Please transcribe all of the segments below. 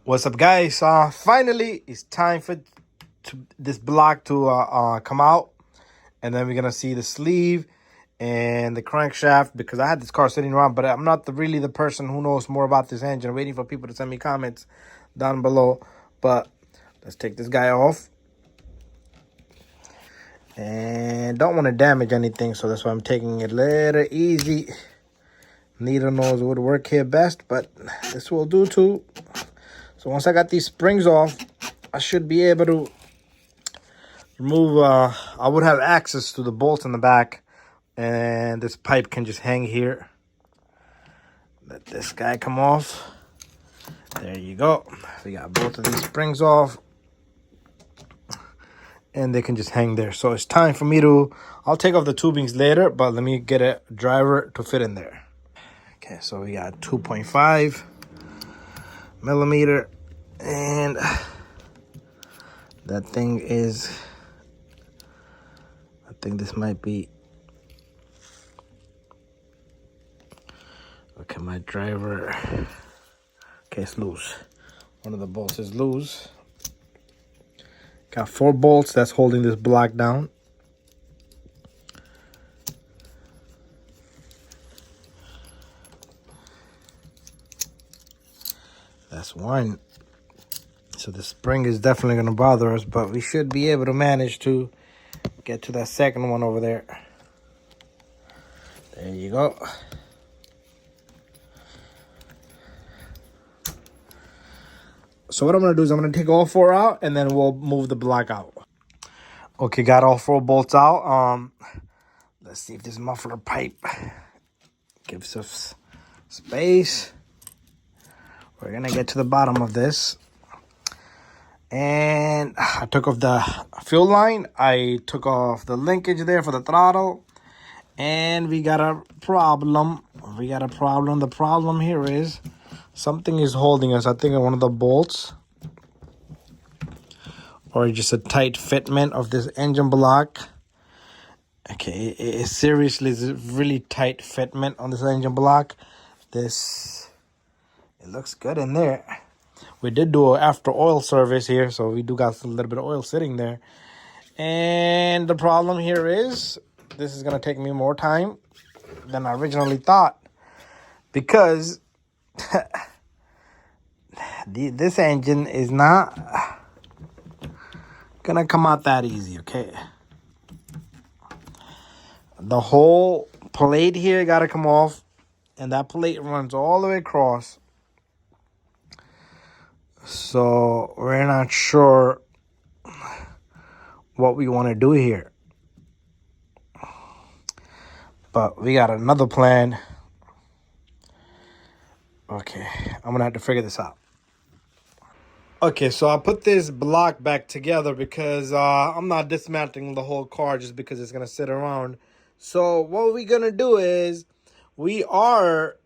What's up, guys? Finally, it's time for this block to come out, and then we're gonna see the sleeve and the crankshaft, because I had this car sitting around, but I'm not really the person who knows more about this engine. I'm waiting for people to send me comments down below. But let's take this guy off, and don't want to damage anything, so that's why I'm taking it a little easy. Neither knows would work here best, but this will do too. So once I got these springs off, I should be able to remove, I would have access to the bolts in the back, and this pipe can just hang here. Let this guy come off. There you go. We got both of these springs off, and they can just hang there. So it's time for me to, I'll take off the tubings later, but let me get a driver to fit in there. Okay, so we got 2.5 millimeter, and that thing is, I think this might be, okay, my driver, okay, it's loose. One of the bolts is loose. Got 4 bolts that's holding this block down. That's one. So the spring is definitely going to bother us, but we should be able to manage to get to that second one over there. There you go. So what I'm going to do is I'm going to take all 4 out, and then we'll move the block out. Okay, got all 4 bolts out. Let's see if this muffler pipe gives us space. We're going to get to the bottom of this. And I took off the fuel line. I took off the linkage there for the throttle. And we got a problem. The problem here is something is holding us. I think one of the bolts, or just a tight fitment of this engine block. Okay, it seriously is a really tight fitment on this engine block. It looks good in there. We did do an after oil service here, so we do got a little bit of oil sitting there. And the problem here is this is going to take me more time than I originally thought, because this engine is not going to come out that easy, okay? The whole plate here got to come off, and that plate runs all the way across. So we're not sure what we want to do here, but we got another plan. Okay, I'm gonna have to figure this out. Okay, so I put this block back together because I'm not dismantling the whole car just because it's gonna sit around. So what we're gonna do is we are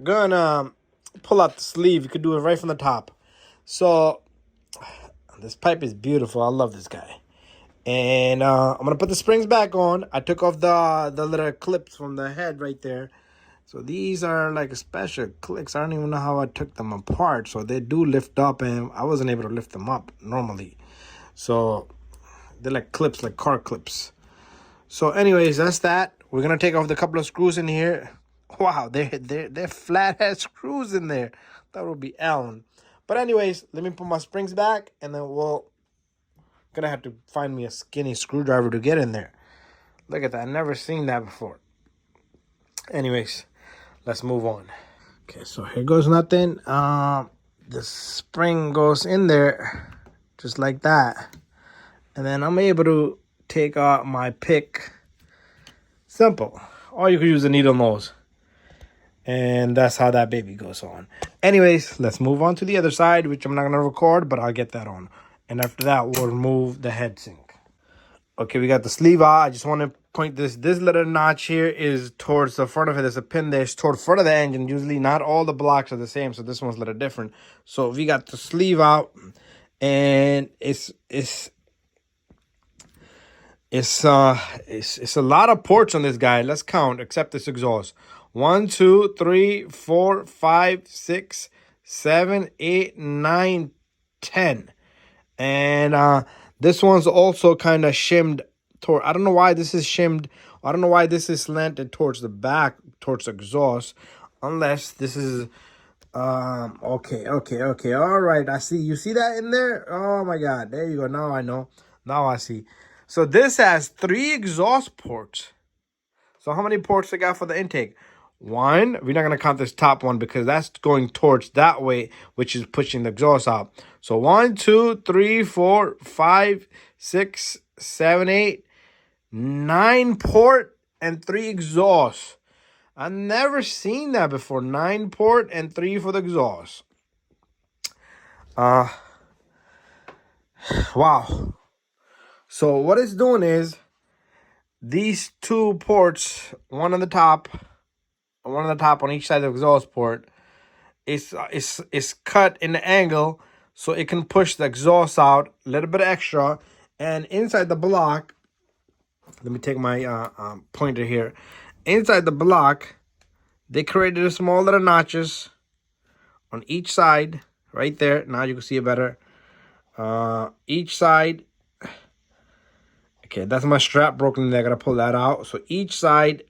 gonna pull out the sleeve. You could do it right from the top. So this pipe is beautiful. I love this guy. And I'm going to put the springs back on. I took off the little clips from the head right there. So these are like special clicks. I don't even know how I took them apart. So they do lift up, and I wasn't able to lift them up normally. So they're like clips, like car clips. So anyways, that's that. We're going to take off the couple of screws in here. Wow, they're flathead screws in there. That would be Allen. But anyways, let me put my springs back, and then gonna have to find me a skinny screwdriver to get in there. Look at that. I've never seen that before. Anyways, let's move on. Okay, so here goes nothing. The spring goes in there just like that. And then I'm able to take out my pick. Simple. Or you could use a needle nose. And that's how that baby goes on. Anyways, let's move on to the other side, which I'm not going to record, but I'll get that on. And after that, we'll remove the head sink. Okay, we got the sleeve out. I just want to point this little notch here is towards the front of it. There's a pin there. It's toward the front of the engine. Usually not all the blocks are the same, so this one's a little different. So we got the sleeve out, and it's a lot of ports on this guy. Let's count, except this exhaust. 1, 2, 3, 4, 5, 6, 7, 8, 9, 10. And this one's also kind of shimmed toward. I don't know why this is shimmed. I don't know why this is slanted towards the back, towards the exhaust, unless this is okay. All right, I see. You see that in there? Oh my God, there you go. Now I know. Now I see. So this has 3 exhaust ports. So how many ports they got for the intake? 1. We're not going to count this top one because that's going towards that way, which is pushing the exhaust out. So 1, 2, 3, 4, 5, 6, 7, 8, 9 port and 3 exhaust. I've never seen that before. 9 port and 3 for the exhaust. Wow. So what it's doing is these 2 ports, one on the top on each side of the exhaust port, is cut in the angle so it can push the exhaust out a little bit extra. And inside the block, let me take my pointer here. Inside the block, they created a small little notches on each side, right there. Now you can see it better. Each side. Okay, that's my strap broken. I gotta pull that out. So each side.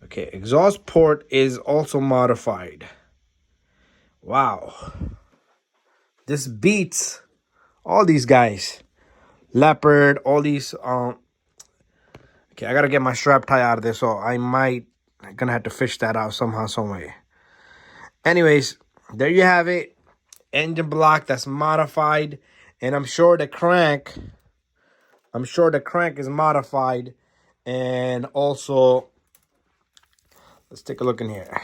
Okay, exhaust port is also modified. Wow. This beats all these guys. Leopard, all these. Okay, I gotta get my strap tie out of this, so I'm gonna have to fish that out somehow, some way. Anyways, there you have it. Engine block that's modified, and I'm sure the crank is modified, and also let's take a look in here.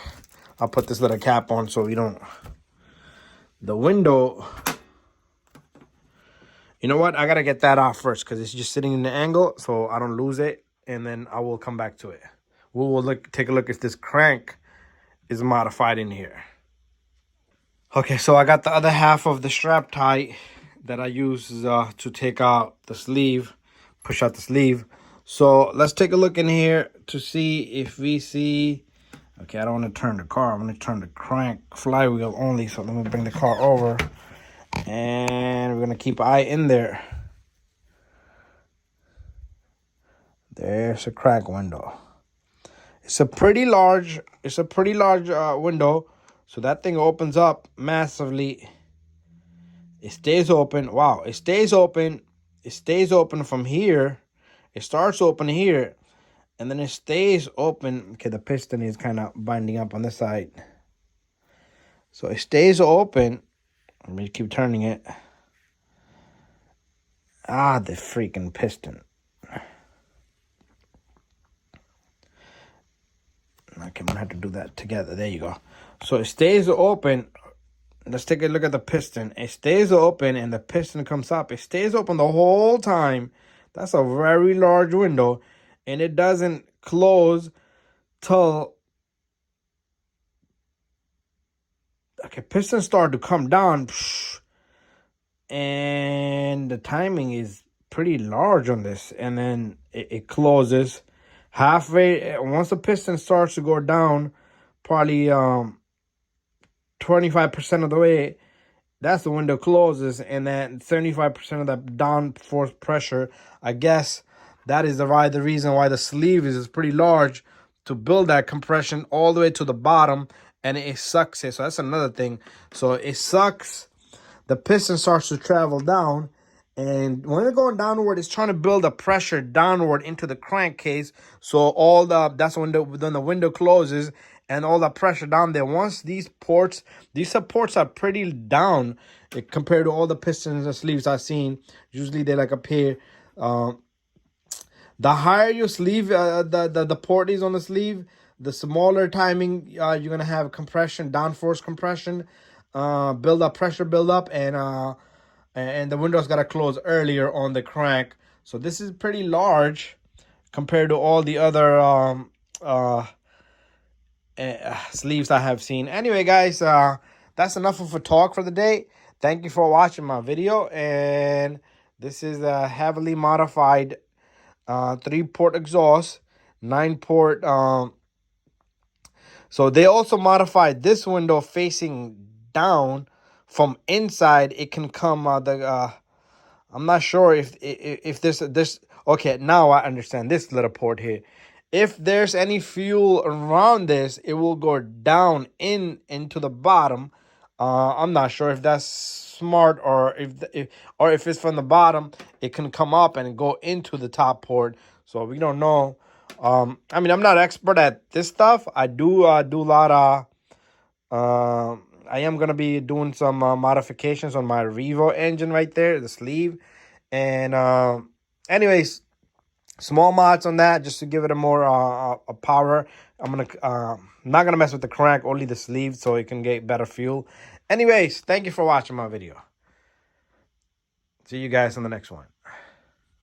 I'll put this little cap on so we don't. The window. You know what? I gotta get that off first because it's just sitting in the angle, so I don't lose it, and then I will come back to it. We will take a look if this crank is modified in here. Okay, so I got the other half of the strap tie that I use to take out the sleeve, push out the sleeve. So let's take a look in here to see if we see. Okay, I don't want to turn the car. I'm going to turn the crank flywheel only. So let me bring the car over. And we're going to keep an eye in there. There's a crank window. It's a pretty large window. So that thing opens up massively. It stays open. Wow, it stays open. It stays open from here. It starts open here. And then it stays open. Okay, the piston is kind of binding up on this side. So it stays open. Let me keep turning it. Ah, the freaking piston. Okay, I'm going to have to do that together. There you go. So it stays open. Let's take a look at the piston. It stays open and the piston comes up. It stays open the whole time. That's a very large window. And it doesn't close till... Okay, pistons start to come down. And the timing is pretty large on this. And then it closes halfway. Once the piston starts to go down, probably 25% of the way, that's the window closes, and then 75% of the downforce pressure, I guess that is the reason why the sleeve is pretty large to build that compression all the way to the bottom, and it sucks it. So that's another thing. So it sucks. The piston starts to travel down, and when it's going downward, it's trying to build a pressure downward into the crankcase. So that's when the window closes, and all the pressure down there. Once these supports are pretty down compared to all the pistons and sleeves I've seen. Usually they're like up here. The higher your sleeve, the port is on the sleeve, the smaller timing you're gonna have compression, downforce compression, pressure build up, and the window's gotta close earlier on the crank. So this is pretty large compared to all the other sleeves I have seen. Anyway, guys, that's enough of a talk for the day. Thank you for watching my video, and this is a heavily modified 3-port exhaust, 9-port. So they also modified this window facing down from inside, it can come I'm not sure if this okay, now I understand this little port here. If there's any fuel around this, it will go down into the bottom. I'm not sure if that's smart, or if it's from the bottom, it can come up and go into the top port. So we don't know. I mean, I'm not expert at this stuff. I do do a lot of I am gonna be doing some modifications on my Revo engine right there, the sleeve, and anyways, small mods on that just to give it a more a power. I'm not gonna mess with the crank, only the sleeve, so it can get better fuel. Anyways, thank you for watching my video. See you guys on the next one.